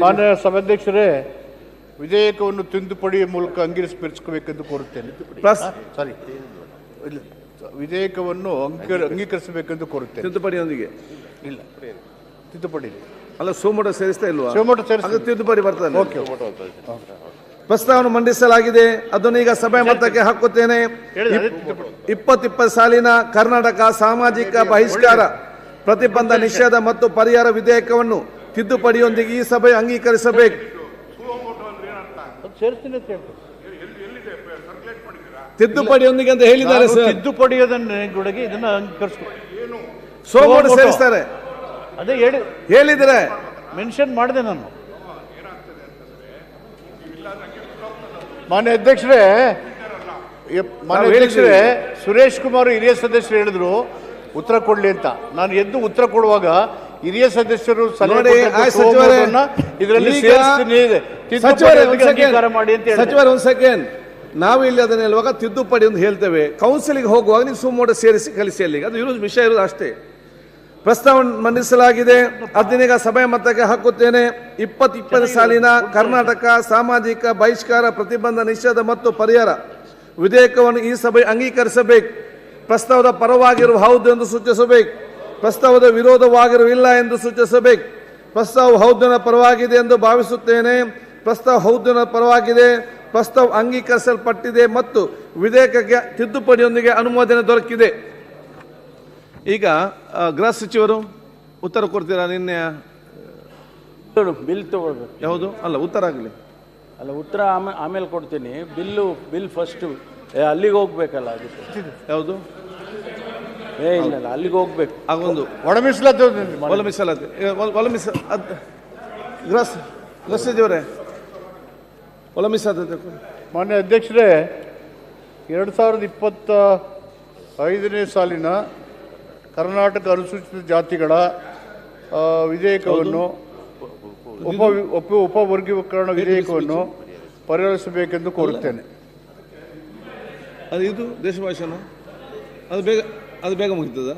ಮಾನ್ಯ ಸಭಾಧ್ಯಕ್ಷರೇ, ವಿಧೇಯಕವನ್ನು ತಿದ್ದುಪಡಿಯ ಮೂಲಕ ಅಂಗೀಕರಿಸಬೇಕೆಂದು ಕೋರುತ್ತೇನೆ. ಸಾರಿ, ವಿಧೇಯಕವನ್ನು ಅಂಗೀಕರಿಸಬೇಕೆಂದು ಕೋರುತ್ತೇನೆ. ತಿದ್ದುಪಡಿಯೊಂದಿಗೆ ಇಲ್ಲ, ತಿದ್ದುಪಡಿ ಅಲ್ಲ, ಸೋಮೋಟ ಸೇರಿಸ್ತಾ ಇಲ್ವಾ? ಸೋಮೋಟ ಸೇರಿಸಿ ತಿದ್ದುಪಡಿ ಬರ್ತದೆ. ಓಕೆ. ಪ್ರಸ್ತಾವನೆ ಮಂಡಿಸಲಾಗಿದೆ, ಅದನ್ನು ಈಗ ಸಭೆ ಮತಕ್ಕೆ ಹಾಕುತ್ತೇನೆ. 2020 ಸಾಲಿನ ಕರ್ನಾಟಕ ಸಾಮಾಜಿಕ ಬಹಿಷ್ಕಾರ ಪ್ರತಿಬಂಧ ನಿಷೇಧ ಮತ್ತು ಪರಿಹಾರ ವಿಧೇಯಕವನ್ನು ತಿದ್ದುಪಡಿಯೊಂದಿಗೆ ಈ ಸಭೆ ಅಂಗೀಕರಿಸಬೇಕು. ತಿದ್ದುಪಡಿಯೊಂದಿಗೆ ಅಂತ ಹೇಳಿದ್ದಾರೆ ಸರ್. ತಿದ್ದುಪಡಿಯೋದಕ್ಕೆ ಇದನ್ನ ಸೋಮೋಟ ಸೇರಿಸ್ತಾರೆ, ಅದೇ ಹೇಳಿದ್ರೆ ಮೆನ್ಷನ್ ಮಾಡಿದೆ ನಾನು. ಮಾನ್ಯ ಅಧ್ಯಕ್ಷರೇ, ಸುರೇಶ್ ಕುಮಾರ್ ಹಿರಿಯ ಸದಸ್ಯರು ಹೇಳಿದ್ರು ಉತ್ತರ ಕೊಡ್ಲಿ ಅಂತ. ನಾನು ಎದ್ದು ಉತ್ತರ ಕೊಡುವಾಗ ಹಿರಿಯ ಸದಸ್ಯರು ಇದರಲ್ಲಿ ಸಚಿವರು ಒಂದು ಸೆಕೆಂಡ್, ನಾವು ಇಲ್ಲಿ ಅದನ್ನ ಹೇಳುವಾಗ ತಿದ್ದುಪಡಿ ಅಂತ ಹೇಳ್ತೇವೆ. ಕೌನ್ಸಿಲಿಗೆ ಹೋಗುವಾಗ ನೀವು ಸುಮೋಟ ಸೇರಿಸಿ ಕಲಿಸಿ ಅಲ್ಲಿಗೆ, ಅದು ಇರೋದು ವಿಷಯ ಇರೋದು ಅಷ್ಟೇ. ಪ್ರಸ್ತಾವನೆ ಮಂಡಿಸಲಾಗಿದೆ, ಅದನ್ನೀಗ ಸಭೆ ಮತಕ್ಕೆ ಹಾಕುತ್ತೇನೆ. 2020 ಸಾಲಿನ ಕರ್ನಾಟಕ ಸಾಮಾಜಿಕ ಬಹಿಷ್ಕಾರ ಪ್ರತಿಬಂಧ ನಿಷೇಧ ಮತ್ತು ಪರಿಹಾರ ವಿಧೇಯಕವನ್ನು ಈ ಸಭೆ ಅಂಗೀಕರಿಸಬೇಕು. ಪ್ರಸ್ತಾವದ ಪರವಾಗಿರುವ ಹೌದು ಎಂದು ಸೂಚಿಸಬೇಕು, ಪ್ರಸ್ತಾವದ ವಿರೋಧವಾಗಿರುವಿಲ್ಲ ಎಂದು ಸೂಚಿಸಬೇಕು. ಪ್ರಸ್ತಾವ ಹೌದಿನ ಪರವಾಗಿದೆ ಎಂದು ಭಾವಿಸುತ್ತೇನೆ, ಪ್ರಸ್ತಾವ ಹೌದಿನ ಪರವಾಗಿದೆ, ಪ್ರಸ್ತಾವ ಅಂಗೀಕರಿಸಲ್ಪಟ್ಟಿದೆ ಮತ್ತು ವಿಧೇಯಕಕ್ಕೆ ತಿದ್ದುಪಡಿಯೊಂದಿಗೆ ಅನುಮೋದನೆ ದೊರಕಿದೆ. ಈಗ ಗೃಹ ಸಚಿವರು ಉತ್ತರ ಕೊಡ್ತೀರಾ? ನಿನ್ನೆ ಬಿಲ್ ತಗೊಳ್ಬೇಕು. ಯಾವುದು? ಅಲ್ಲ, ಉತ್ತರ ಆಗಲಿ. ಅಲ್ಲ, ಉತ್ತರ ಆಮೇಲೆ ಕೊಡ್ತೀನಿ. ಬಿಲ್ ಫಸ್ಟ್ ಅಲ್ಲಿಗೆ ಹೋಗ್ಬೇಕಲ್ಲ, ಅದಕ್ಕೆ ಯಾವುದು? ಇಲ್ಲ, ಅಲ್ಲಿಗೆ ಹೋಗ್ಬೇಕು. ಆಗೊಂದು ಒಳ ಮೀಸಲಾತಿ ಗೃಹ ಸಚಿವರೇ, ಒಳ ಮೀಸಲಾತಿ. ಮಾನ್ಯ ಅಧ್ಯಕ್ಷರೇ, 2025ನೇ ಸಾಲಿನ ಕರ್ನಾಟಕ ಅನುಸೂಚಿತ ಜಾತಿಗಳ ವಿಧೇಯಕವನ್ನು ಉಪವರ್ಗೀಕರಣ ವಿಧೇಯಕವನ್ನು ಪರಿಹರಿಸಬೇಕೆಂದು ಕೋರುತ್ತೇನೆ. ಅದು ಇದು ದೇಶ ಭಾಷೆನ ಅದು ಬೇಗ ಮುಗಿತದ.